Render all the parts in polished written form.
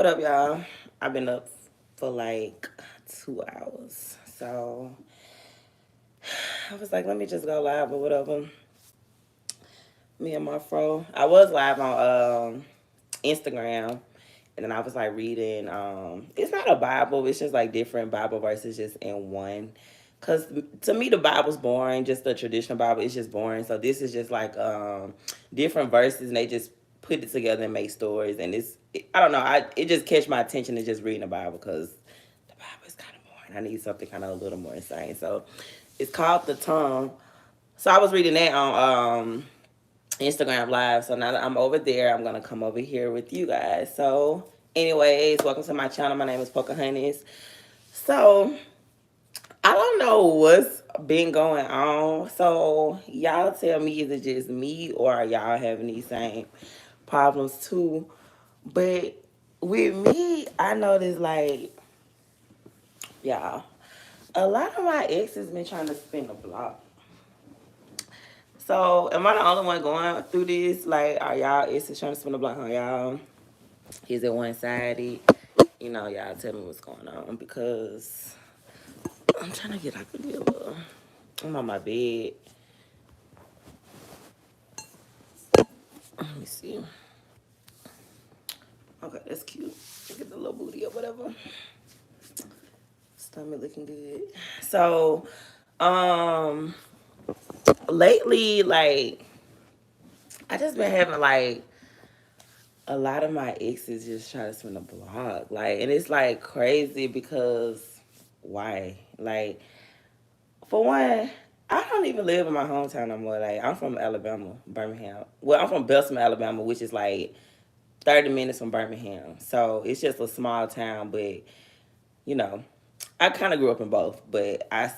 up, y'all? I've been up for like 2 hours. So I was like, let me just go live or whatever. Me and my fro. I was live on Instagram. And then I was like reading, it's not a Bible, it's just like different Bible verses just in one. Cause to me the Bible's boring, just the traditional Bible is just boring. So this is just like different verses and they just put it together and make stories. And I don't know, it just catch my attention to just reading the Bible because the Bible is kind of boring. I need something kind of a little more insane. So it's called The Tongue. So I was reading that on Instagram Live. So now that I'm over there, I'm gonna come over here with you guys. So, anyways, welcome to my channel. My name is Pocahontas. So, I don't know what's been going on. So, y'all tell me, is it just me or are y'all having these same problems too? But with me, I noticed like, y'all, a lot of my exes been trying to spin the block. So, am I the only one going through this? Like, are y'all exes trying to spin the block on y'all? Is it one sided? Y'all tell me what's going on because I'm trying to get like a deal. I'm on my bed. Let me see. Okay, that's cute. Get the little booty or whatever. Stomach looking good. So, um, lately, like, I just been having like a lot of my exes just try to spin a block. Like, and it's like crazy because why? Like, for one, I don't even live in my hometown no more. Like, I'm from Alabama, Birmingham. Well, I'm from Belsom, Alabama, which is like 30 minutes from Birmingham. So it's just a small town, but you know, I kind of grew up in both. But I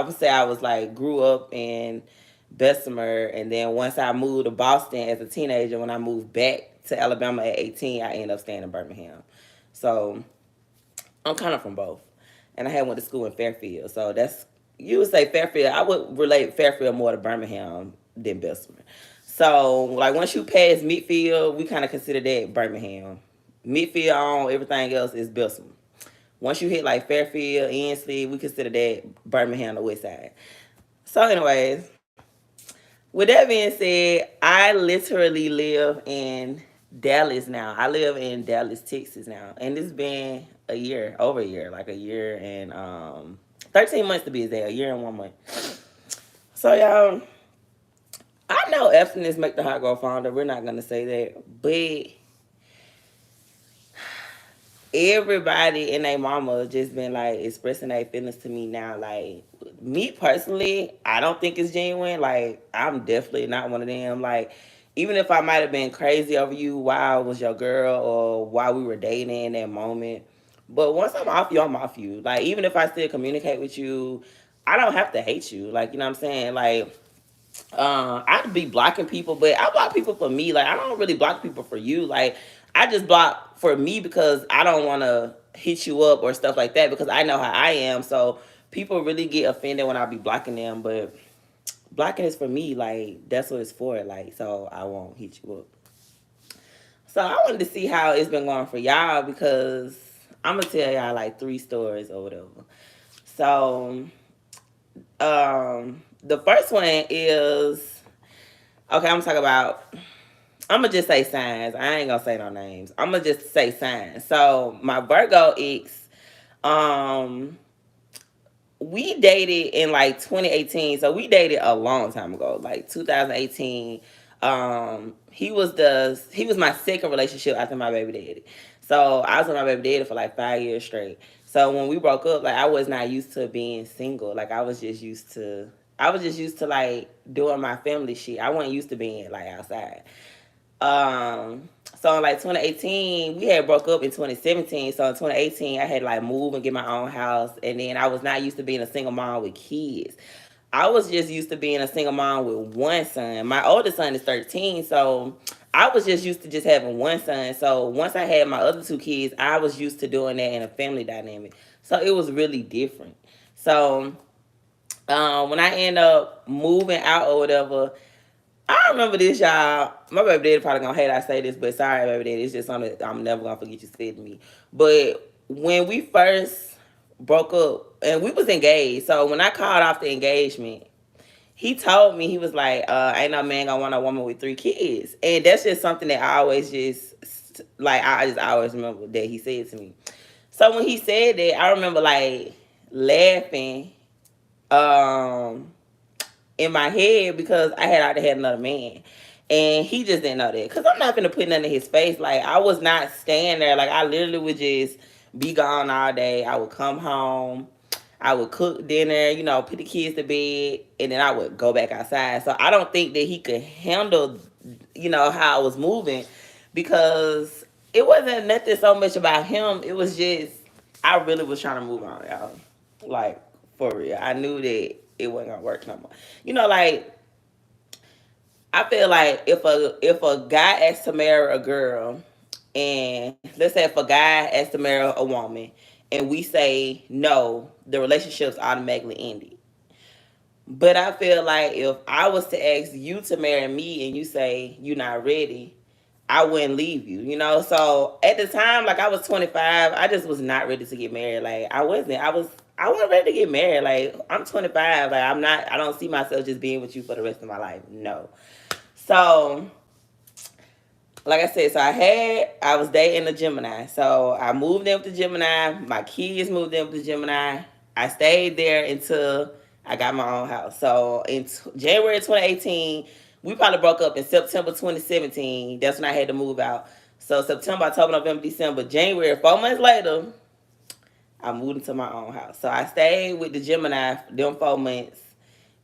would say I was like, grew up in Bessemer, and then once I moved to Boston as a teenager, when I moved back to Alabama at 18, I ended up staying in Birmingham. So I'm kind of from both. And I had went to school in Fairfield. So that's, you would say Fairfield. I would relate Fairfield more to Birmingham than Bessemer. So, like, once you pass Midfield, we kind of consider that Birmingham. Midfield on, everything else is Bessemer. Once you hit, like, Fairfield, Ensley, we consider that Birmingham, the west side. So, anyways, with that being said, I literally live in Dallas now. I live in Dallas, Texas now. And it's been a year, over a year, like a year and 13 months to be exact, a year and 1 month. So y'all, I know abstinence make the heart grow fonder. We're not gonna say that, but everybody and their mama just been like expressing their feelings to me now. Like me personally, I don't think it's genuine. Like I'm definitely not one of them. Like even if I might have been crazy over you while I was your girl or while we were dating in that moment, but once I'm off you, I'm off you. Like even if I still communicate with you, I don't have to hate you. Like you know what I'm saying? Like I'd be blocking people, but I block people for me. Like I don't really block people for you. Like I just block for me because I don't want to hit you up or stuff like that because I know how I am. So people really get offended when I be blocking them, but blocking is for me. Like that's what it's for. Like so I won't hit you up. So I wanted to see how it's been going for y'all because I'm gonna tell y'all like 3 stories or whatever. So the first one is okay. I'm talking about. I'm gonna just say signs. I ain't gonna say no names. I'm gonna just say signs. So my Virgo ex, um, we dated in like 2018. So we dated a long time ago, like 2018. He was my second relationship after my baby daddy. So I was with my baby daddy for like 5 years straight. So when we broke up, like I was not used to being single. Like I was just used to like doing my family shit. I wasn't used to being like outside. So in like 2018, we had broke up in 2017. So in 2018, I had to like move and get my own house, and then I was not used to being a single mom with kids. I was just used to being a single mom with one son. My oldest son is 13, so I was just used to just having one son. So once I had my other 2 kids, I was used to doing that in a family dynamic. So it was really different. So when I end up moving out or whatever, I remember this, y'all. My baby daddy probably gonna hate I say this, but sorry, baby daddy. It's just something that I'm never gonna forget you said to me. But when we first broke up, and we was engaged, so when I called off the engagement, he told me, he was like, "Ain't no man gonna want a woman with 3 kids," and that's just something that I always just like. I just always remember that he said to me. So when he said that, I remember like laughing. Um, in my head because I had already had another man. And he just didn't know that. Because I'm not going to put nothing in his face. Like, I was not staying there. Like, I literally would just be gone all day. I would come home. I would cook dinner, put the kids to bed. And then I would go back outside. So I don't think that he could handle, how I was moving. Because it wasn't nothing so much about him. It was just, I really was trying to move on, y'all. Like, for real. I knew that it wasn't gonna work no more. Like I feel like if a guy asks to marry a girl, and let's say if a guy asks to marry a woman, and we say no, the relationship's automatically ended. But I feel like if I was to ask you to marry me and you say you're not ready, I wouldn't leave you, So at the time, like I was 25, I just was not ready to get married. Like I wasn't ready to get married. Like I'm 25, like I don't see myself just being with you for the rest of my life. No. So like I said, I was dating a Gemini. So I moved in with the Gemini. My kids moved in with the Gemini. I stayed there until I got my own house. So in January 2018, we probably broke up in September 2017. That's when I had to move out. So September, October, November, December, January, 4 months later, I moved into my own house. So I stayed with the Gemini them 4 months,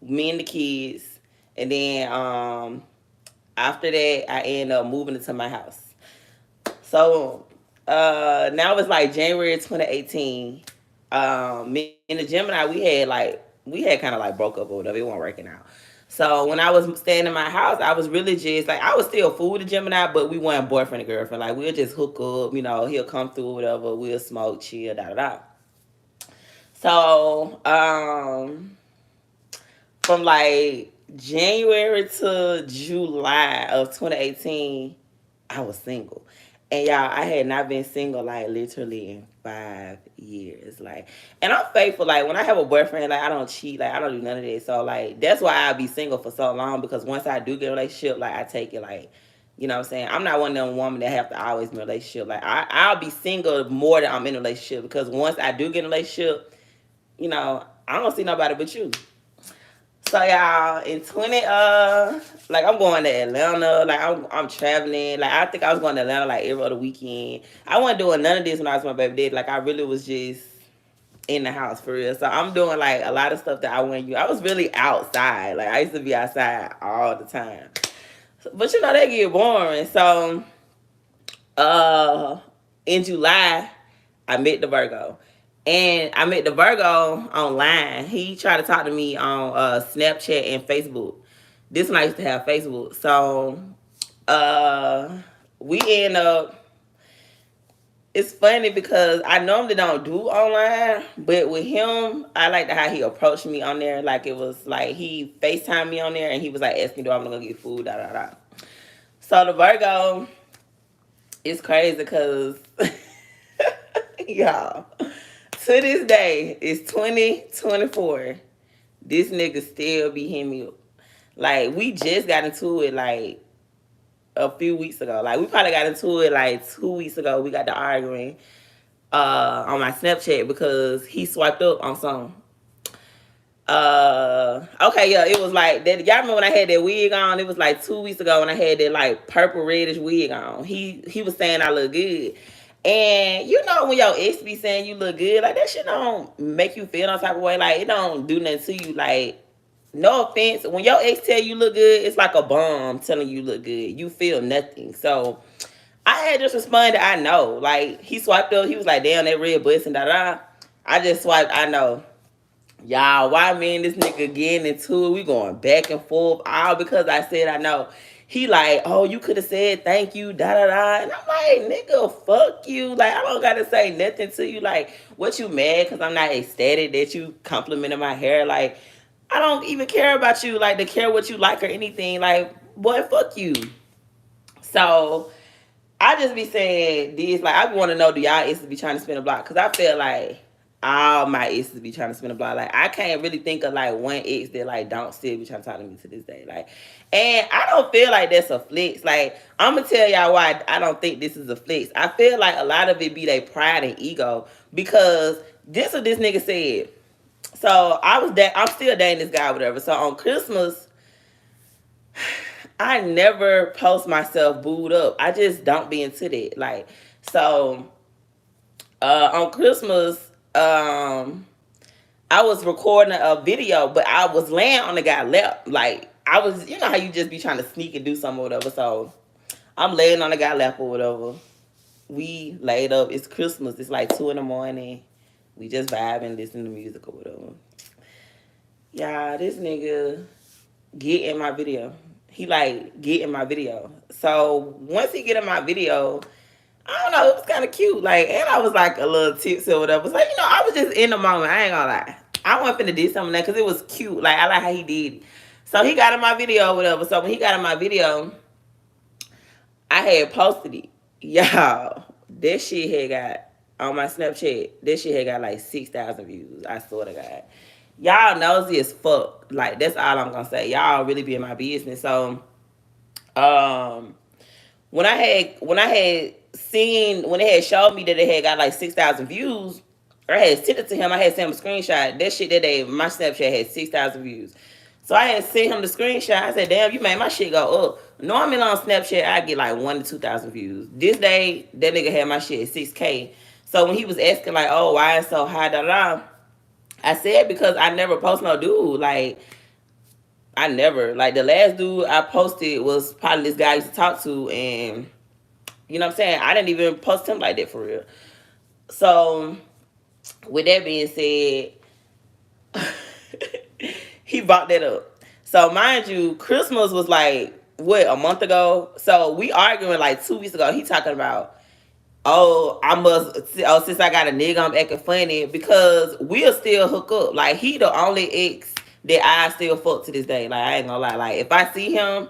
me and the kids, and then after that, I ended up moving into my house. So now it's like January 2018. Me and the Gemini, we had kind of like broke up or whatever. It wasn't working out. So when I was staying in my house, I was really just like I was still fool with the Gemini, but we weren't boyfriend and girlfriend. Like we'll just hook up, he'll come through, whatever. We'll smoke, chill, da da da. So from like January to July of 2018, I was single. And y'all, I had not been single like literally in 5 years. Like, and I'm faithful. Like, when I have a boyfriend, like, I don't cheat. Like, I don't do none of that. So, like, that's why I'll be single for so long because once I do get a relationship, like, I take it like, you know what I'm saying? I'm not one of them women that have to always be in a relationship. Like, I'll be single more than I'm in a relationship because once I do get in a relationship, I don't see nobody but you. So y'all, in 20 like I'm going to Atlanta, like I'm traveling. Like I think I was going to Atlanta like every other weekend. I wasn't doing none of this when I was with my baby daddy. Like I really was just in the house for real. So I'm doing like a lot of stuff that I wouldn't do. I was really outside. Like I used to be outside all the time. But that get boring. So in July, I met the Virgo. And I met the Virgo online. He tried to talk to me on Snapchat and Facebook. This one I used to have Facebook. So we end up. It's funny because I normally don't do online, but with him, I like how he approached me on there. Like it was like he FaceTimed me on there and he was like asking, "Do I want to go get food?" Da da da. So the Virgo is crazy because y'all. To this day, it's 2024. This nigga still be hitting me up. Like, we just got into it, like, a few weeks ago. Like, we probably got into it, like, 2 weeks ago. We got to arguing on my Snapchat because he swiped up on something. Okay, yeah, it was like that. Y'all remember when I had that wig on? It was like 2 weeks ago when I had that, like, purple reddish wig on. He was saying I look good. And when your ex be saying you look good, like that shit don't make you feel no type of way. Like it don't do nothing to you. Like, no offense, when your ex tell you look good, it's like a bomb telling you look good. You feel nothing. So I had just responded, I know. Like he swiped up, he was like, damn, that red bus and da da. I just swiped, I know. Y'all, why me and this nigga getting into it? We going back and forth, all because I said I know. He like, oh, you could have said thank you, da da da. And I'm like, nigga, fuck you. Like, I don't gotta say nothing to you. Like, what you mad? Because I'm not ecstatic that you complimented my hair. Like, I don't even care about you, like, to care what you like or anything. Like, boy, fuck you. So I just be saying this, like, I want to know, do y'all exes be trying to spin a block? Because I feel like all my exes be trying to spin a block. Like, I can't really think of, like, one ex that, like, don't still be trying to talk to me to this day. Like, and I don't feel like that's a flex. Like, I'm going to tell y'all why I don't think this is a flex. I feel like a lot of it be their pride and ego. Because this what this nigga said. So, I'm still dating this guy, whatever. So, on Christmas, I never post myself booed up. I just don't be into that. Like, so on Christmas, I was recording a video, but I was laying on the guy's lap. Like, I was, you know how you just be trying to sneak and do something or whatever. So I'm laying on the guy's lap or whatever. We laid up. It's Christmas. It's like 2 in the morning. We just vibing, listening to music or whatever. Yeah, this nigga get in my video. He like get in my video. So once he get in my video, I don't know, it was kind of cute. Like, and I was like a little tipsy or whatever. So, you know, I was just in the moment. I ain't gonna lie. I wasn't finna do something that because it was cute. Like, I like how he did it. So he got in my video or whatever. So when he got in my video, I had posted it. Y'all, that shit had got on my Snapchat. That shit had got like 6,000 views. I swear to God. Y'all nosy as fuck. Like, that's all I'm gonna say. Y'all really be in my business. So, when I had seen, when it had showed me that it had got like 6,000 views, or I had sent it to him. I had sent him a screenshot. That shit that day, my Snapchat had 6,000 views. So I had sent him the screenshot. I said, "Damn, you made my shit go up." Normally on Snapchat, I get like 1 to 2,000 views. This day, that nigga had my shit at 6K. So when he was asking like, "Oh, why it's so high?" Da da. I said because I never post no dude. Like, I never. Like, the last dude I posted was probably this guy I used to talk to, and you know what I'm saying? I didn't even post him like that for real. So, with that being said, he brought that up. So, mind you, Christmas was like, what, a month ago? So, we arguing like 2 weeks ago. He talking about, since I got a nigga, I'm acting funny because we'll still hook up. Like, he the only ex that I still fuck to this day. Like, I ain't gonna lie. Like, if I see him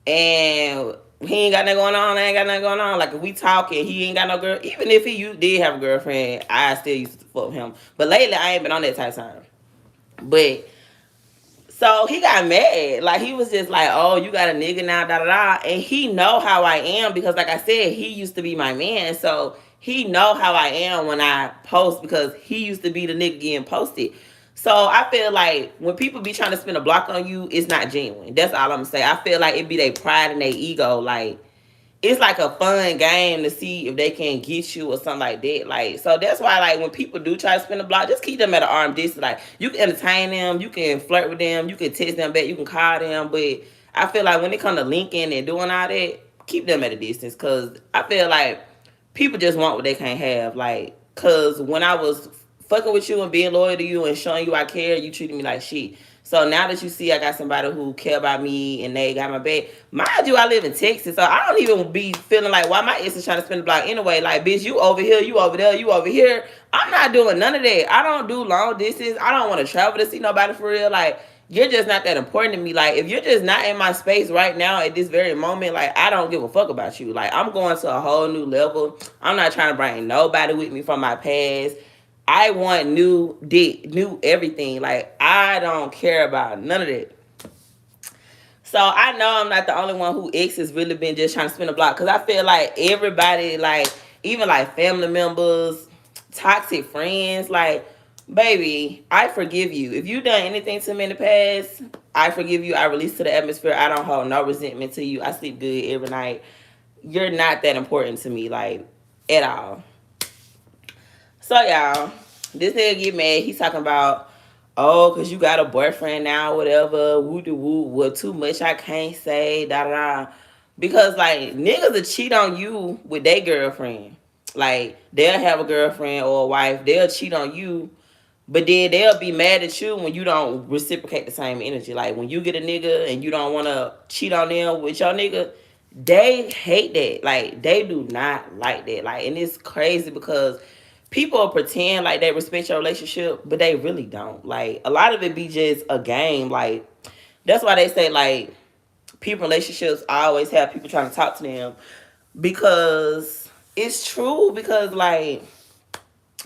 and he ain't got nothing going on, I ain't got nothing going on. Like, if we talking, he ain't got no girl. Even if he did have a girlfriend, I still used to fuck him. But lately, I ain't been on that type of time. But so he got mad. Like, he was just like, "Oh, you got a nigga now, da da da." And he know how I am because, like I said, he used to be my man. So he know how I am when I post because he used to be the nigga getting posted. So I feel like when people be trying to spin a block on you, it's not genuine. That's all I'm gonna say. I feel like it be their pride and their ego. Like, it's like a fun game to see if they can get you or something like that. Like, so that's why, like, when people do try to spin a block, just keep them at an arm distance. Like, you can entertain them, you can flirt with them, you can text them back, you can call them, but I feel like when it comes to linking and doing all that, keep them at a distance, because I feel like people just want what they can't have. Like, because when I was fucking with you and being loyal to you and showing you I care, you treated me like shit. So now that you see I got somebody who care about me and they got my back, mind you, I live in Texas, so I don't even be feeling like why my ex is trying to spin the block anyway. Like, bitch, you over here, you over there, you over here. I'm not doing none of that. I don't do long distance. I don't want to travel to see nobody for real. Like, you're just not that important to me. Like, if you're just not in my space right now at this very moment, like, I don't give a fuck about you. Like, I'm going to a whole new level. I'm not trying to bring nobody with me from my past. I want new dick, new everything. Like, I don't care about none of that. So I know I'm not the only one who ex has really been just trying to spin a block. Because I feel like everybody, like, even like family members, toxic friends, like, baby, I forgive you. If you done anything to me in the past, I forgive you. I release to the atmosphere. I don't hold no resentment to you. I sleep good every night. You're not that important to me, like, at all. So, y'all, this nigga get mad. He's talking about, "Oh, because you got a boyfriend now, whatever, woo-de-woo, what too much I can't say, da-da-da." Because, like, niggas will cheat on you with their girlfriend. Like, they'll have a girlfriend or a wife. They'll cheat on you, but then they'll be mad at you when you don't reciprocate the same energy. Like, when you get a nigga and you don't want to cheat on them with your nigga, they hate that. Like, they do not like that. Like, and it's crazy because people pretend like they respect your relationship, but they really don't. Like, a lot of it be just a game. Like, that's why they say, like, people relationships always have people trying to talk to them, because it's true. Because like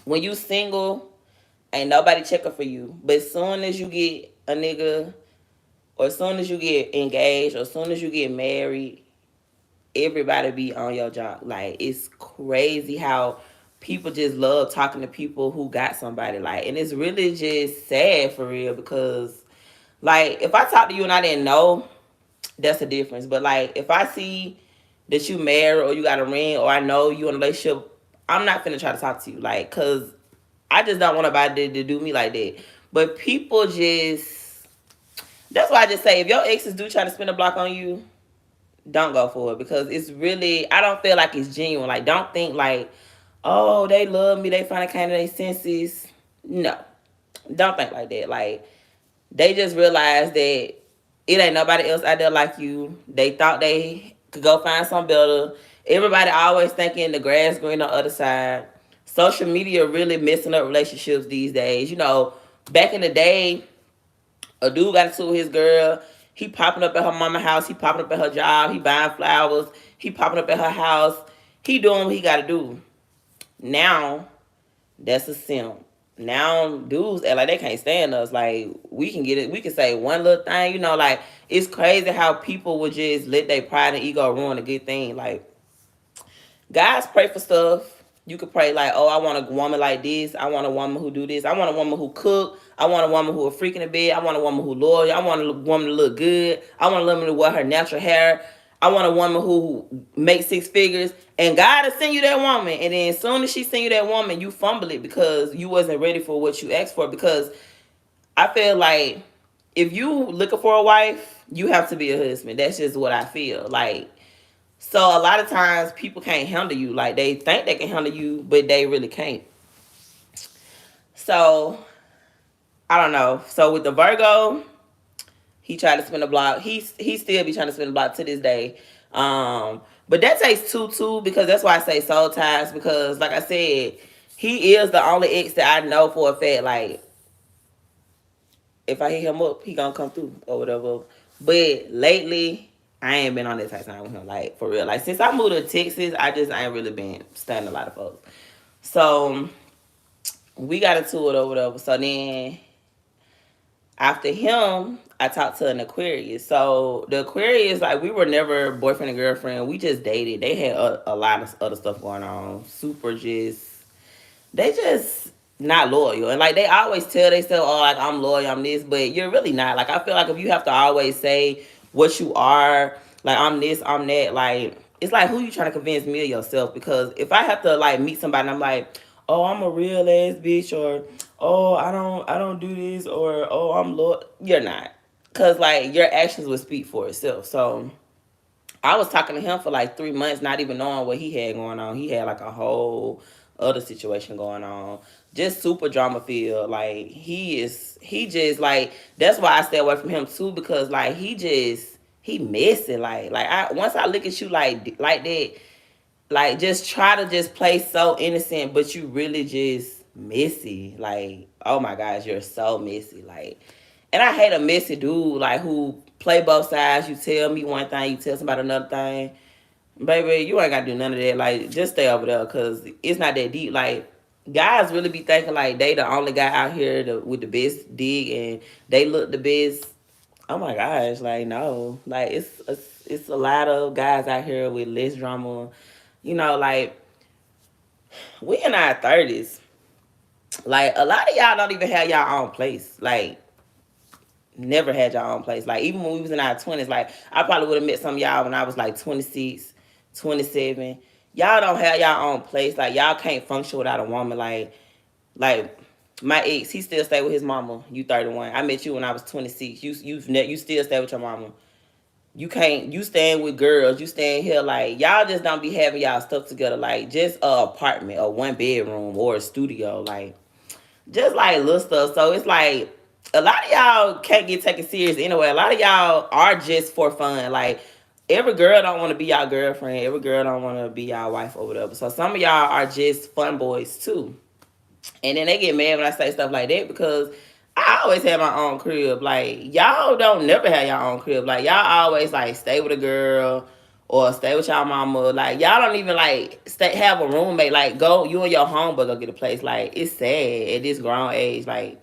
when you single, ain't nobody checking for you. But as soon as you get a nigga, or as soon as you get engaged, or as soon as you get married, everybody be on your job. Like, it's crazy how people just love talking to people who got somebody. Like, and it's really just sad for real, because like if I talk to you and I didn't know, that's the difference. But like if I see that you married or you got a ring, or I know you in a relationship, I'm not finna try to talk to you. Like, cause I just don't want nobody to do me like that. But people just, that's why I just say, if your exes do try to spin a block on you, don't go for it, because it's really, I don't feel like it's genuine. Like, don't think like, oh, they love me, they finally came to their senses. No, don't think like that. Like, they just realized that it ain't nobody else out there like you. They thought they could go find something better. Everybody always thinking the grass green on the other side. Social media really messing up relationships these days. You know, back in the day, a dude got into his girl. He popping up at her mama house. He popping up at her job. He buying flowers. He popping up at her house. He doing what he got to do. Now, that's a simp. Now dudes act like they can't stand us. Like, we can get it. We can say one little thing. You know, like, it's crazy how people would just let their pride and ego ruin a good thing. Like, guys pray for stuff. You could pray like, oh, I want a woman like this. I want a woman who do this. I want a woman who cook. I want a woman who a freak in the bed. I want a woman who loyal. I want a woman to look good. I want a woman to wear her natural hair. I want a woman who makes six figures. And God will send you that woman. And then as soon as she send you that woman, you fumble it because you wasn't ready for what you asked for. Because I feel like if you looking for a wife, you have to be a husband. That's just what I feel. Like, so a lot of times people can't handle you. Like, they think they can handle you, but they really can't. So I don't know. So with the Virgo, he tried to spin the block. He still be trying to spin the block to this day. But that takes two too, because that's why I say soul ties. Because like I said, he is the only ex that I know for a fact. Like, if I hit him up, he gonna come through or whatever. But lately, I ain't been on that type of time with him. Like, for real. Like, since I moved to Texas, I ain't really been studying a lot of folks. So we got into it or whatever. So then after him, I talked to an Aquarius. So the Aquarius, like, we were never boyfriend and girlfriend. We just dated. They had a lot of other stuff going on. Super just, they just not loyal. And like, they always tell themselves, oh, like, I'm loyal, I'm this, but you're really not. Like, I feel like if you have to always say what you are, like, I'm this, I'm that, like, it's like, who you trying to convince me of yourself? Because if I have to like meet somebody and I'm like, oh, I'm a real ass bitch, or oh, I don't do this, or oh, I'm loyal, you're not. Cause like, your actions will speak for itself. So I was talking to him for like 3 months, not even knowing what he had going on. He had like a whole other situation going on. Just super drama filled. Like, he just like, that's why I stay away from him too, because like, he messy. Like once I look at you like that, like, just try to just play so innocent, but you really just messy. Like, oh my gosh, you're so messy. Like, and I hate a messy dude, like, who play both sides. You tell me one thing, you tell somebody another thing. Baby, you ain't got to do none of that. Like, just stay over there, because it's not that deep. Like, guys really be thinking, like, they the only guy out here with the best dig, and they look the best. Oh, my gosh. Like, no. Like, it's a lot of guys out here with less drama. You know, like, we in our 30s. Like, a lot of y'all don't even have y'all own place. Like, never had your own place. Like, even when we was in our 20s, like, I probably would have met some of y'all when I was like 26, 27. Y'all don't have y'all own place. Like, y'all can't function without a woman. Like my ex, he still stay with his mama. You 31. I met you when I was 26. You still stay with your mama. You can't, you staying with girls, you staying here. Like, y'all just don't be having y'all stuff together. Like, just a apartment, a one bedroom, or a studio. Like, just like little stuff. So it's like, a lot of y'all can't get taken serious anyway. A lot of y'all are just for fun. Like, every girl don't want to be y'all girlfriend. Every girl don't want to be y'all wife or whatever. So some of y'all are just fun boys too. And then they get mad when I say stuff like that, because I always had my own crib. Like y'all don't never have your own crib. Like y'all always like stay with a girl or stay with y'all mama. Like y'all don't even like stay have a roommate. Like go you and your homeboy go get a place. Like it's sad at this grown age. Like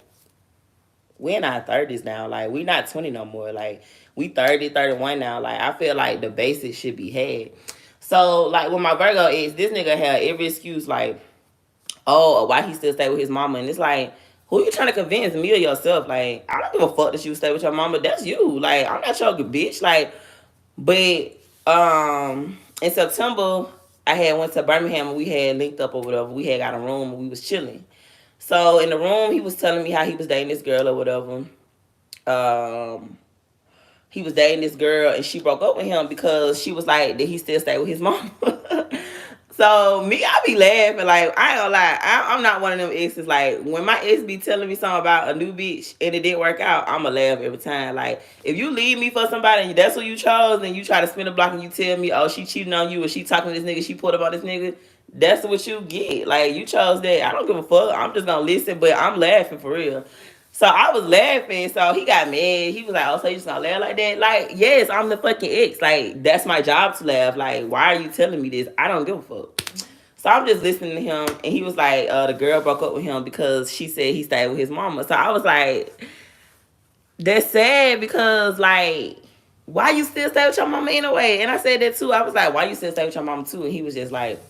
we in our 30s now. Like we not 20 no more. Like we 30, 31 now. Like I feel like the basics should be had. So like with my Virgo is this nigga had every excuse like, oh, why he still stay with his mama? And it's like, who you trying to convince, me or yourself? Like, I don't give a fuck that you stay with your mama. That's you. Like, I'm not your bitch. Like, but in September, I had went to Birmingham and we had linked up or whatever. We had got a room and we was chilling. So in the room, he was telling me how he was dating this girl or whatever. Um, he was dating this girl and she broke up with him because she was like that he still stayed with his mom. So me, I be laughing like I ain't gonna lie. I'm not one of them exes. Like when my ex be telling me something about a new bitch and it didn't work out, I'ma laugh every time. Like if you leave me for somebody and that's who you chose, and you try to spin the block and you tell me, oh she cheating on you or she talking to this nigga, she pulled up on this nigga. That's what you get. Like you chose that. I don't give a fuck. I'm just gonna listen, but I'm laughing for real. So I was laughing. So he got mad. He was like, "Oh, so you just gonna laugh like that?" Like, yes, I'm the fucking ex. Like, that's my job to laugh. Like, why are you telling me this? I don't give a fuck. So I'm just listening to him, and he was like, the girl broke up with him because she said he stayed with his mama. So I was like, that's sad because like, why you still stay with your mama anyway? And I said that too. I was like, why you still stay with your mama too? And he was just like,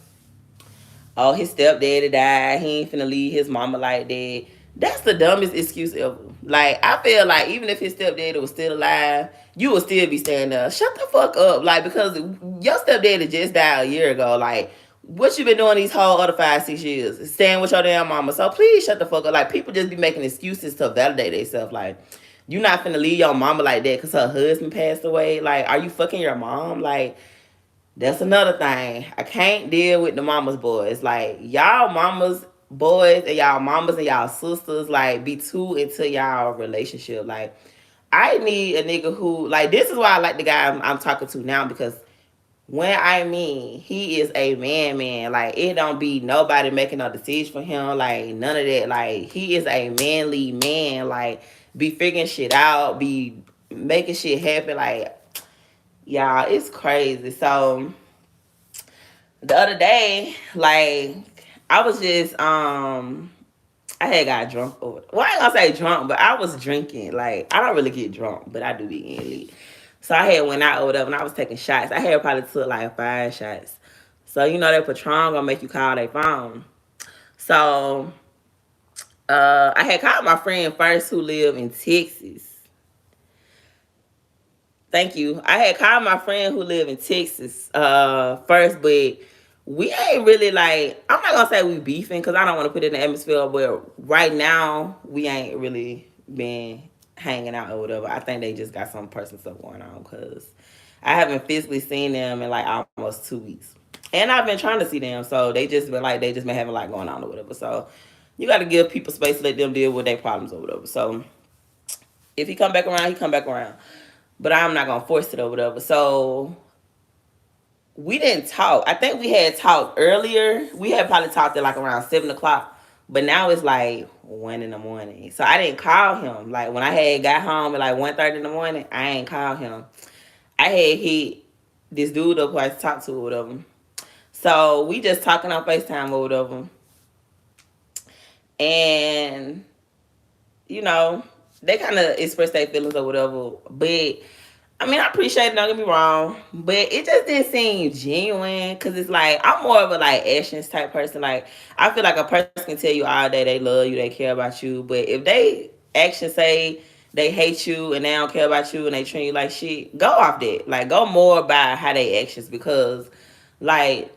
oh, his stepdaddy died. He ain't finna leave his mama like that. That's the dumbest excuse ever. Like, I feel like even if his stepdaddy was still alive, you would still be standing there. Shut the fuck up. Like, because your stepdaddy just died a year ago. Like, what you been doing these whole other 5, 6 years? Staying with your damn mama. So please shut the fuck up. Like, people just be making excuses to validate themselves. Like, you not finna leave your mama like that because her husband passed away. Like, are you fucking your mom? Like, that's another thing. I can't deal with the mama's boys. Like, y'all mamas boys and y'all mamas and y'all sisters, like, be too into y'all relationship. Like, I need a nigga who, like, this is why I like the guy I'm talking to now, because when I mean he is a man, like, it don't be nobody making no decision for him, like, none of that. Like, he is a manly man, like, be figuring shit out, be making shit happen, like, y'all, it's crazy. So the other day, like I was just I had got drunk over. Well, I ain't gonna say drunk, but I was drinking. Like I don't really get drunk, but I do be getting lit. So I had went out or whatever, and I was taking shots. I had probably took like 5 shots. So you know that Patron gonna make you call their phone. So I had called my friend first who live in Texas. Thank you. I had called my friend who live in Texas first, but we ain't really like, I'm not gonna say we beefing because I don't want to put it in the atmosphere, but right now we ain't really been hanging out or whatever. I think they just got some personal stuff going on because I haven't physically seen them in like almost 2 weeks. And I've been trying to see them, so they just been having a lot going on or whatever. So you gotta give people space to let them deal with their problems or whatever. So if he come back around, he come back around. But I'm not gonna force it or whatever. So we didn't talk. I think we had talked earlier. We had probably talked at like around 7 o'clock. But now it's like 1 in the morning. So I didn't call him. Like when I had got home at like 1:30 in the morning, I ain't called him. I had hit this dude up who I talked to or whatever. So we just talking on FaceTime or whatever. And, you know, they kind of express their feelings or whatever. But I mean, I appreciate it, don't get me wrong, but it just didn't seem genuine because it's like, I'm more of a like actions type person. Like, I feel like a person can tell you all day they love you, they care about you, but if they actions say they hate you and they don't care about you and they treat you like shit, go off that. Like, go more by how they actions because, like,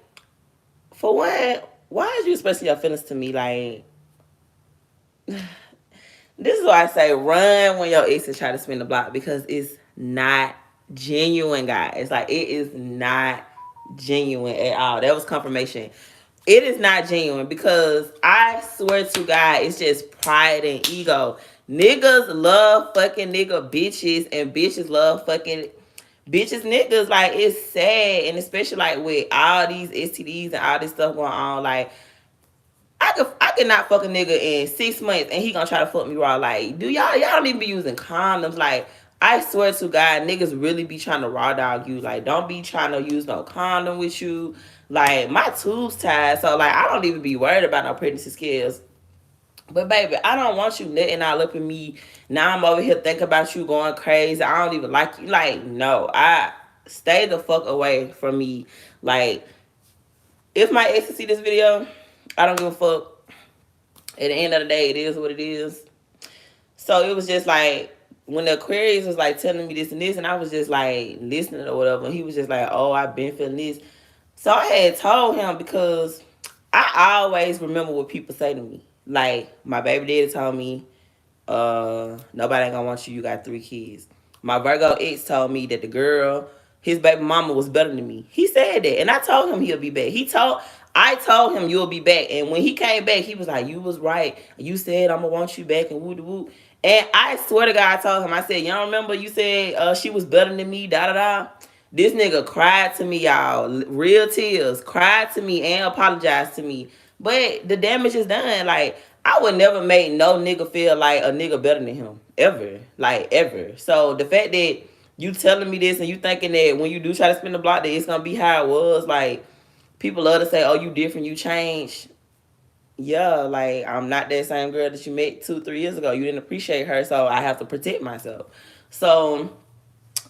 for one, why is you expressing your feelings to me? Like, this is why I say run when your exes try to spin the block because it's not genuine, guys. Like, it is not genuine at all. That was confirmation. It is not genuine because I swear to God, it's just pride and ego. Niggas love fucking nigga bitches and bitches love fucking bitches niggas. Like, it's sad, and especially like with all these STDs and all this stuff going on, like I I cannot fuck a nigga in 6 months and he gonna try to fuck me raw. Like, do y'all don't even be using condoms. Like, I swear to God, niggas really be trying to raw dog you. Like, don't be trying to use no condom with you. Like, my tubes tied, so like I don't even be worried about no pregnancy scares. But baby, I don't want you nutting all up in me. Now I'm over here thinking about you going crazy. I don't even like you. Like, no, I stay the fuck away from me. Like, if my ex see this video, I don't give a fuck. At the end of the day, it is what it is. So it was just like when the Aquarius was like telling me this and this, and I was just like listening or whatever. And he was just like, "Oh, I've been feeling this." So I had told him because I always remember what people say to me. Like my baby daddy told me, nobody ain't gonna want you. You got 3 kids. My Virgo ex told me that the girl, his baby mama, was better than me. He said that, and I told him he'll be back. I told him you'll be back, and when he came back, he was like, "You was right. You said I'm gonna want you back," and woo de woo. And I swear to God, I told him, I said, "Y'all remember you said she was better than me?" Da da da. This nigga cried to me, y'all. Real tears. Cried to me and apologized to me. But the damage is done. Like, I would never make no nigga feel like a nigga better than him. Ever. Like, ever. So, the fact that you telling me this and you thinking that when you do try to spin the block that it's going to be how it was, like, people love to say, "Oh, you different, you changed." Yeah, like, I'm not that same girl that you met 2, 3 years ago. You didn't appreciate her, so I have to protect myself. So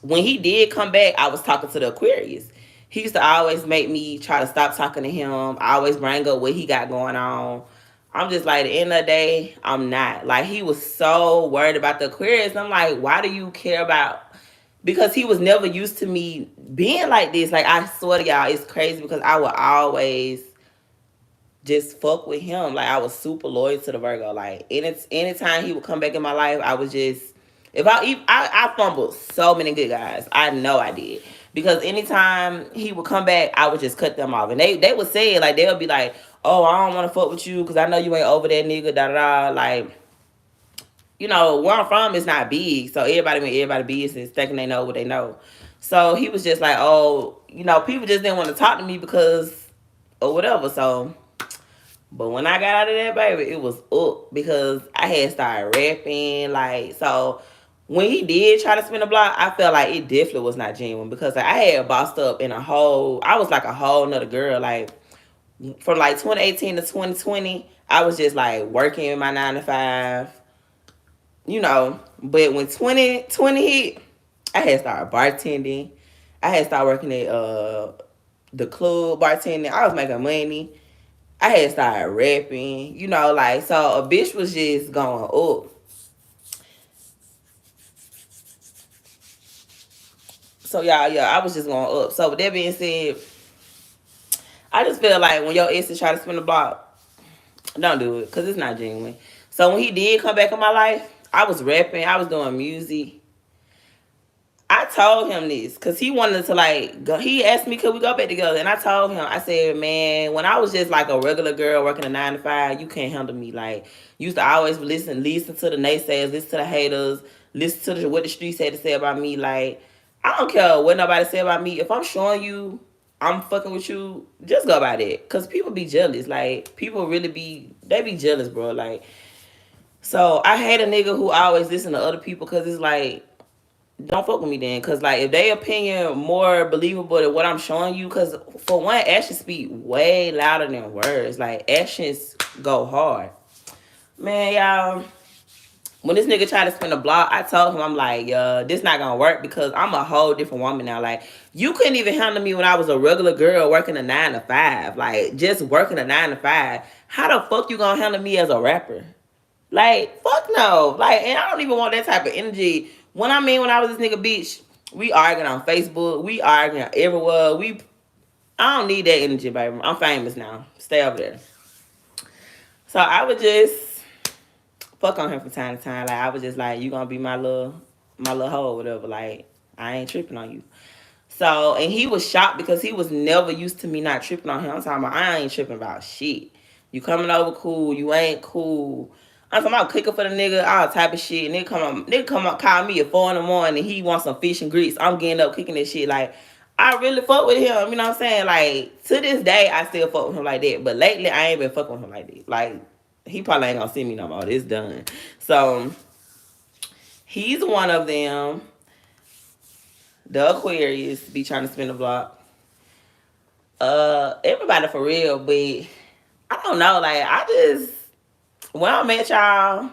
when he did come back, I was talking to the Aquarius. He used to always make me try to stop talking to him. I always bring up what he got going on. I'm just like, at the end of the day, I'm not. Like, he was so worried about the Aquarius. I'm like, why do you care about? Because he was never used to me being like this. Like, I swear to y'all, it's crazy because I would always just fuck with him. Like, I was super loyal to the Virgo. Like, anytime he would come back in my life, I was just, I fumbled so many good guys. I know I did. Because anytime he would come back, I would just cut them off. And they would say it, like, they would be like, "Oh, I don't want to fuck with you because I know you ain't over that nigga, da da da." Like, where I'm from is not big. So everybody business, thinking they know what they know. So he was just like, "Oh, people just didn't want to talk to me because or whatever." So, but when I got out of that, baby, it was up because I had started rapping. Like, so when he did try to spin the block, I felt like it definitely was not genuine because like, I had bossed up I was like a whole nother girl. Like, from like 2018 to 2020, I was just like working in my 9 to 5, But when 2020 hit, I had started bartending. I had started working at the club bartending. I was making money. I had started rapping, like, so a bitch was just going up. So, y'all, yeah, I was just going up. So, with that being said, I just feel like when your ex is trying to spin the block, don't do it, because it's not genuine. So, when he did come back in my life, I was rapping, I was doing music. I told him this because he wanted to like go. He asked me, could we go back together? And I told him, I said, man, when I was just like a regular girl working a 9 to 5, you can't handle me. Like, you used to always listen to the naysayers, listen to the haters, listen to what the streets had to say about me. Like, I don't care what nobody say about me. If I'm showing you I'm fucking with you, just go about it. Because people be jealous. Like, people really they be jealous, bro. Like, so I hate a nigga who always listen to other people because it's like, don't fuck with me then. Because, like, if they opinion more believable than what I'm showing you, because, for one, actions speak way louder than words. Like, actions go hard. Man, y'all, when this nigga tried to spin a block, I told him, I'm like, this not going to work because I'm a whole different woman now. Like, you couldn't even handle me when I was a regular girl working a 9 to 5. Like, just working a 9 to 5. How the fuck you going to handle me as a rapper? Like, fuck no. Like, and I don't even want that type of energy. When I was this nigga, bitch, we arguing on Facebook. We arguing everywhere. I don't need that energy, baby. I'm famous now. Stay over there. So I would just fuck on him from time to time. Like, I was just like, you gonna be my little hoe or whatever. Like, I ain't tripping on you. So, and he was shocked because he was never used to me not tripping on him. I'm talking about, I ain't tripping about shit. You coming over cool. You ain't cool. I'm talking about cooking for the nigga, all type of shit. Nigga come up, call me at 4 in the morning. He wants some fish and grits. I'm getting up cooking this shit. Like, I really fuck with him. You know what I'm saying? Like, to this day, I still fuck with him like that. But lately, I ain't been fucking with him like that. Like, he probably ain't gonna see me no more. It's done. So he's one of them. The Aquarius be trying to spin the block. Everybody for real, but I don't know. Like I just when I met y'all,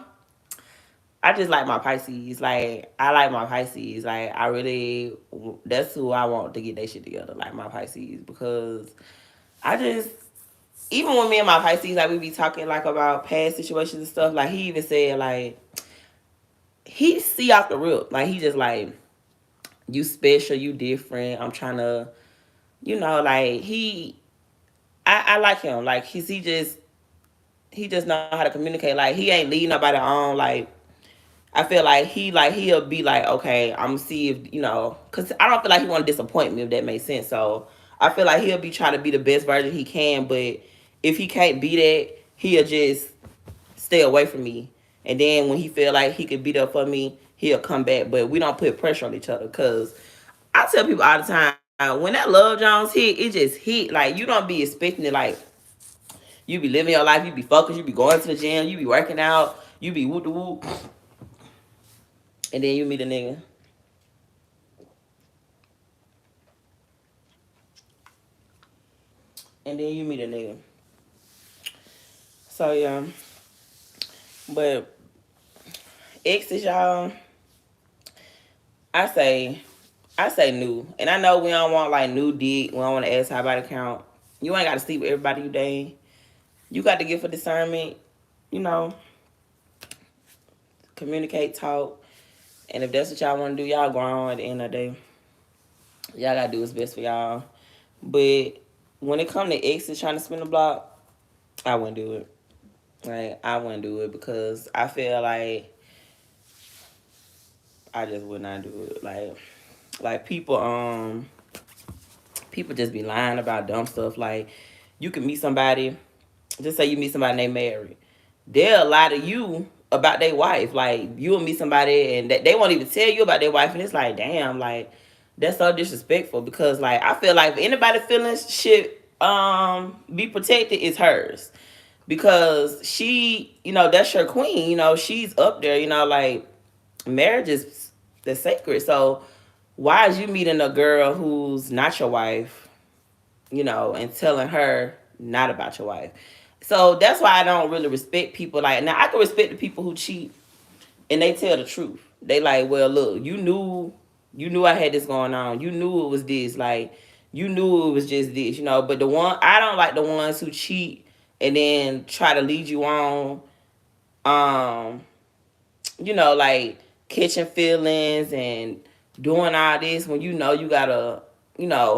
I just like my Pisces. Like I like my Pisces. Like I really, that's who I want to get that shit together. Like my Pisces, because I just even when me and my Pisces, like we be talking like about past situations and stuff. Like he even said like he see off the rip. Like he just like you special, you different. I'm trying to, like I like him. Like he just know how to communicate. Like he ain't leading nobody on. I feel like he'll be like, okay, I'm gonna see if because I don't feel like he want to disappoint me if that makes sense. So I feel like he'll be trying to be the best version he can, but if he can't be that, he'll just stay away from me. And then when he feel like he could beat up for me, he'll come back. But we don't put pressure on each other because I tell people all the time when that Love Jones hit, it just hit. Like you don't be expecting it. Like you be living your life, you be focused, you be going to the gym, you be working out, you be whoop de whoop, and then you meet a nigga. And then you meet a nigga. So yeah. But exes, y'all, I say I say new. And I know we don't want like new dick. We don't want to ask how body count. You ain't gotta sleep with everybody you date. You got to get for discernment, you know, communicate, talk. And if that's what y'all want to do, y'all grown at the end of the day. Y'all gotta do what's best for y'all. But when it come to exes trying to spin the block, I wouldn't do it. Like I wouldn't do it because I feel like I just would not do it. Like people just be lying about dumb stuff. Like you can meet somebody, just say you meet somebody and they married. They'll lie to you about their wife. Like you'll meet somebody and they won't even tell you about their wife, and it's like, damn, like that's so disrespectful. Because like I feel like if anybody feelings should be protected, it's hers. Because she, that's your queen. She's up there. Like marriage is the sacred. So why is you meeting a girl who's not your wife, and telling her not about your wife? So that's why I don't really respect people. Like now, I can respect the people who cheat and they tell the truth. They like, well, look, you knew I had this going on. You knew it was this. Like you knew it was just this, But I don't like the ones who cheat and then try to lead you on, um, like catching feelings and doing all this when you got a,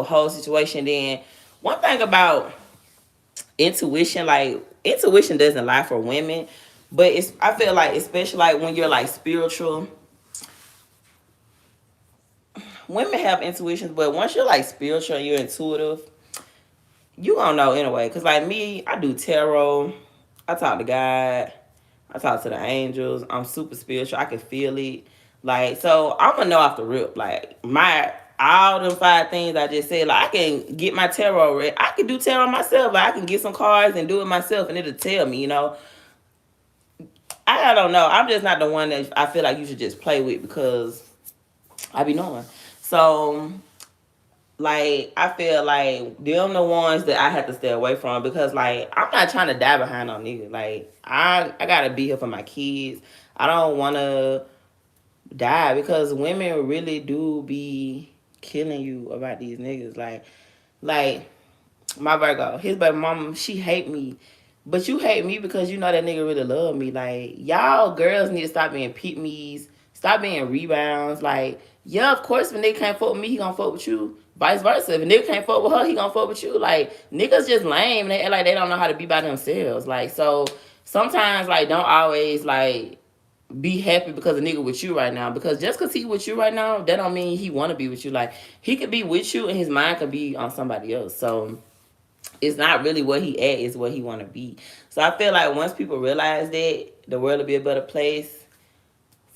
whole situation. Then one thing about intuition, like intuition doesn't lie for women, but I feel like especially like when you're like spiritual, women have intuitions, but once you're like spiritual and you're intuitive, you gonna know anyway. Cause like me, I do tarot, I talk to God, I talk to the angels. I'm super spiritual. I can feel it. Like so, I'm gonna know off the rip. Like my all them 5 things I just said. Like I can get my tarot read. I can do tarot myself. Like I can get some cards and do it myself, and it'll tell me. I don't know. I'm just not the one that I feel like you should just play with because I be knowing. So like I feel like them the ones that I have to stay away from because like I'm not trying to die behind no nigga. Like I gotta be here for my kids. I don't wanna die because women really do be killing you about these niggas. Like my Virgo, his baby mama, she hate me. But you hate me because you know that nigga really love me. Like, y'all girls need to stop being pick me's, stop being rebounds. Like, yeah, of course, if a nigga can't fuck with me, he gonna fuck with you. Vice versa. If a nigga can't fuck with her, he gonna fuck with you. Like, niggas just lame. They act like they don't know how to be by themselves. Like, so sometimes, like, don't always, like, be happy because a nigga with you right now. Because just because he with you right now, that don't mean he want to be with you. Like, he could be with you and his mind could be on somebody else. So it's not really what he at, it's what he want to be. So I feel like once people realize that, the world will be a better place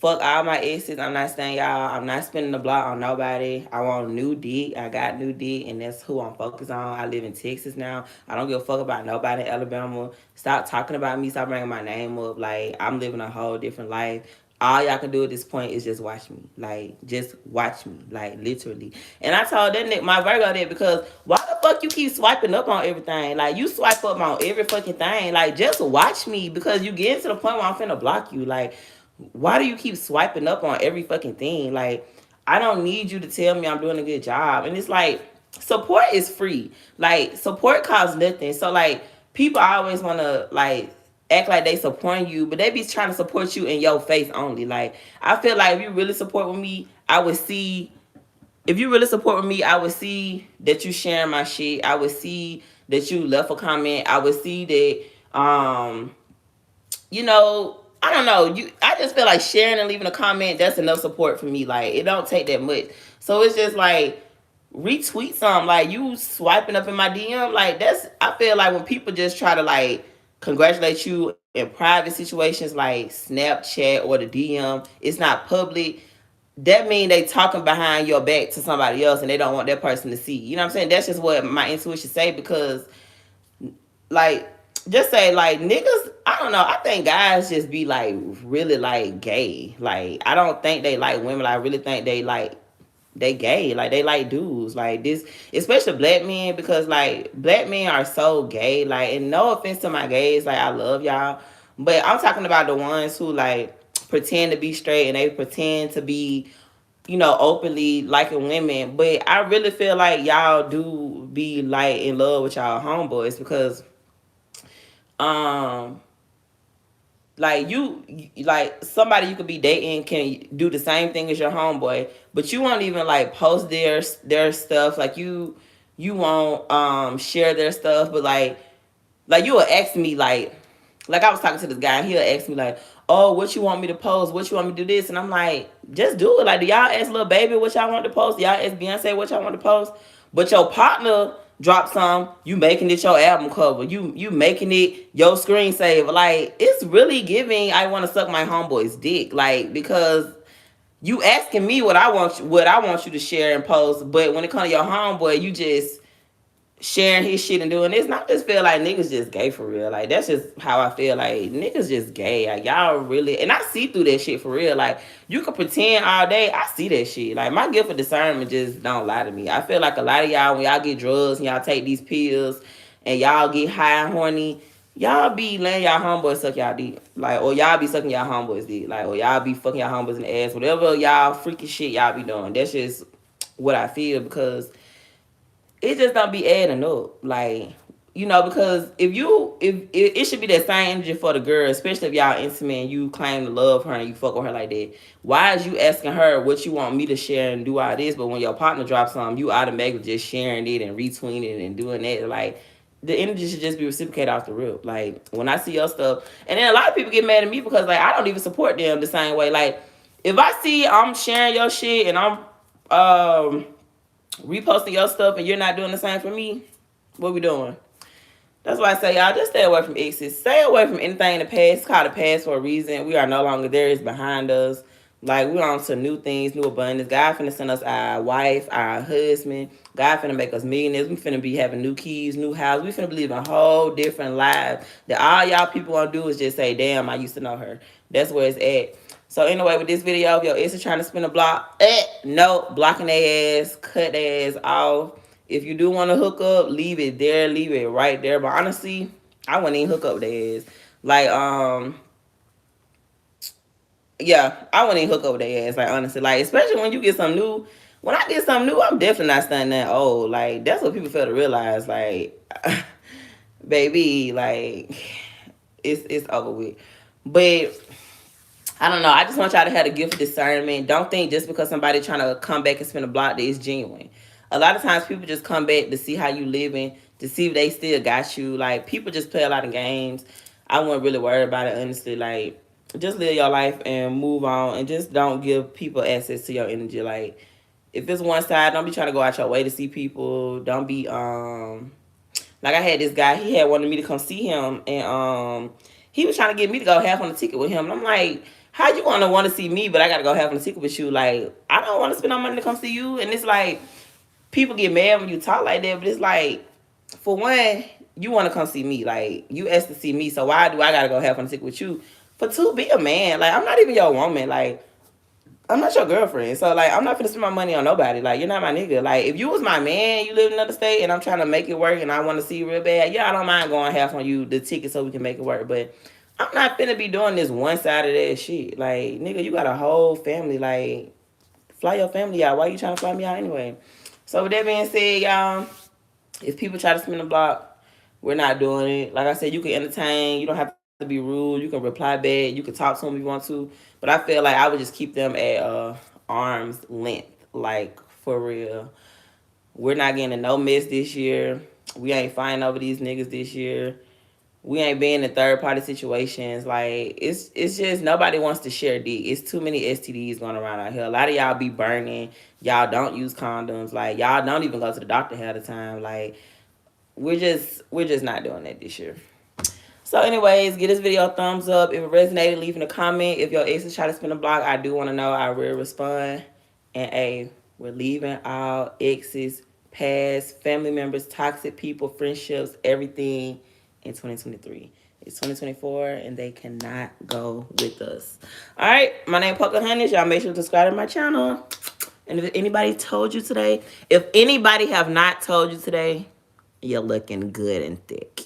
Fuck all my exes. I'm not saying y'all. I'm not spending the block on nobody. I want new dick. I got new dick, and that's who I'm focused on. I live in Texas now. I don't give a fuck about nobody in Alabama. Stop talking about me. Stop bringing my name up. Like, I'm living a whole different life. All y'all can do at this point is just watch me. Like, just watch me. Like, literally. And I told that nigga, my Virgo, that because why the fuck you keep swiping up on everything? Like, you swipe up on every fucking thing. Like, just watch me because you get to the point where I'm finna block you. Like, why do you keep swiping up on every fucking thing? Like, I don't need you to tell me I'm doing a good job. And it's like, support is free. Like, support costs nothing. So, like, people always want to, like, act like they supporting you, but they be trying to support you in your face only. Like, I feel like if you really support with me, I would see, if you really support with me, I would see that you sharing my shit. I would see that you left a comment. I would see that, I don't know. I just feel like sharing and leaving a comment, that's enough support for me. Like, it don't take that much. So it's just like, retweet something. Like, you swiping up in my DM, like, that's, I feel like when people just try to like congratulate you in private situations like Snapchat or the DM, it's not public. That mean they talking behind your back to somebody else and they don't want that person to see. You know what I'm saying? That's just what my intuition say, because like, just say like niggas, I don't know, I think guys just be like really like gay. Like, I don't think they like women. I really think they gay. Like, they like dudes like this, especially black men, because like black men are so gay. Like, and no offense to my gays, like, I love y'all, but I'm talking about the ones who like pretend to be straight and they pretend to be, openly liking women. But I really feel like y'all do be like in love with y'all homeboys, because um like, like somebody you could be dating can do the same thing as your homeboy, but you won't even like post their stuff. Like, you won't share their stuff, but like you will ask me, like I was talking to this guy, and he'll ask me like, oh, what you want me to post? What you want me to do this? And I'm like, just do it. Like, do y'all ask Lil Baby what y'all want to post? Y'all ask Beyonce what y'all want to post? But your partner drop some, you making it your album cover. You making it your screensaver. Like, it's really giving I want to suck my homeboy's dick. Like, because you asking me what I want you to share and post, but when it comes to your homeboy, you just sharing his shit and doing this. And I just feel like niggas just gay for real. Like, that's just how I feel. Like, niggas just gay. Like, y'all really, and I see through that shit for real. Like, you can pretend all day. I see that shit. Like, my gift of discernment just don't lie to me. I feel like a lot of y'all, when y'all get drugs and y'all take these pills and y'all get high and horny, y'all be letting y'all homeboys suck y'all dick. Like, or y'all be sucking y'all homeboys dick. Like, or y'all be fucking y'all homeboys in the ass. Whatever y'all freaky shit y'all be doing. That's just what I feel, because it just don't be adding up. Like, because if it should be that same energy for the girl, especially if y'all intimate and you claim to love her and you fuck with her like that. Why is you asking her what you want me to share and do all this, but when your partner drops something, you automatically just sharing it and retweeting it and doing that? Like, the energy should just be reciprocated off the rip. Like, when I see your stuff, and then a lot of people get mad at me because like I don't even support them the same way. Like, if I see I'm sharing your shit and I'm reposting your stuff and you're not doing the same for me, what we doing? That's why I say, y'all, just stay away from exes. Stay away from anything in the past. It's called the past for a reason. We are no longer there. It's behind us. Like, we're on to new things, new abundance. God finna send us our wife, our husband. God finna make us millionaires. We finna be having new keys, new house. We finna be living a whole different life. That all y'all people wanna do is just say, damn, I used to know her. That's where it's at. So anyway, with this video, if your ex is trying to spin a block, no, blocking their ass, cut their ass off. If you do want to hook up, leave it there, leave it right there. But honestly, I wouldn't even hook up their ass. Like, yeah, I wouldn't even hook up with their ass. Like, honestly, like, especially when you get something new. When I get something new, I'm definitely not standing that old. Like, that's what people fail to realize. Like, baby, like, it's over with. But I don't know. I just want y'all to have the gift of discernment. Don't think just because somebody trying to come back and spin a block that it's genuine. A lot of times people just come back to see how you living, to see if they still got you. Like, people just play a lot of games. I wouldn't really worry about it, honestly. Like, just live your life and move on, and just don't give people access to your energy. Like, if it's one side, don't be trying to go out your way to see people. Don't be like, I had this guy, he had wanted me to come see him, and he was trying to get me to go half on the ticket with him. And I'm like, how you gonna want to see me, but I gotta go have a secret with you? Like, I don't want to spend no money to come see you. And it's like, people get mad when you talk like that, but it's like, for one, you want to come see me. Like, you asked to see me, so why do I gotta go have a secret with you? For two, be a man. Like, I'm not even your woman. Like, I'm not your girlfriend. So, like, I'm not gonna spend my money on nobody. Like, you're not my nigga. Like, if you was my man, you live in another state, and I'm trying to make it work, and I want to see you real bad, yeah, I don't mind going half on you the ticket so we can make it work. But I'm not finna be doing this one side of that shit. Like, nigga, you got a whole family. Like, fly your family out. Why you trying to fly me out anyway? So, with that being said, y'all, if people try to spin the block, we're not doing it. Like I said, you can entertain. You don't have to be rude. You can reply back. You can talk to them if you want to. But I feel like I would just keep them at arm's length. Like, for real. We're not getting in no mess this year. We ain't fighting over these niggas this year. We ain't being in third party situations. Like, it's just nobody wants to share dick. It's too many STDs going around out here. A lot of y'all be burning. Y'all don't use condoms. Like, y'all don't even go to the doctor ahead of time. Like, we're just not doing that this year. So anyways, give this video a thumbs up. If it resonated, leave in a comment. If your exes try to spin a block, I do want to know. I will respond. And hey, we're leaving our exes, past, family members, toxic people, friendships, everything in 2023. It's 2024 and they cannot go with us. All right, my name is Pocahontas. Y'all make sure to subscribe to my channel. And if anybody told you today, if anybody have not told you today, you're looking good and thick.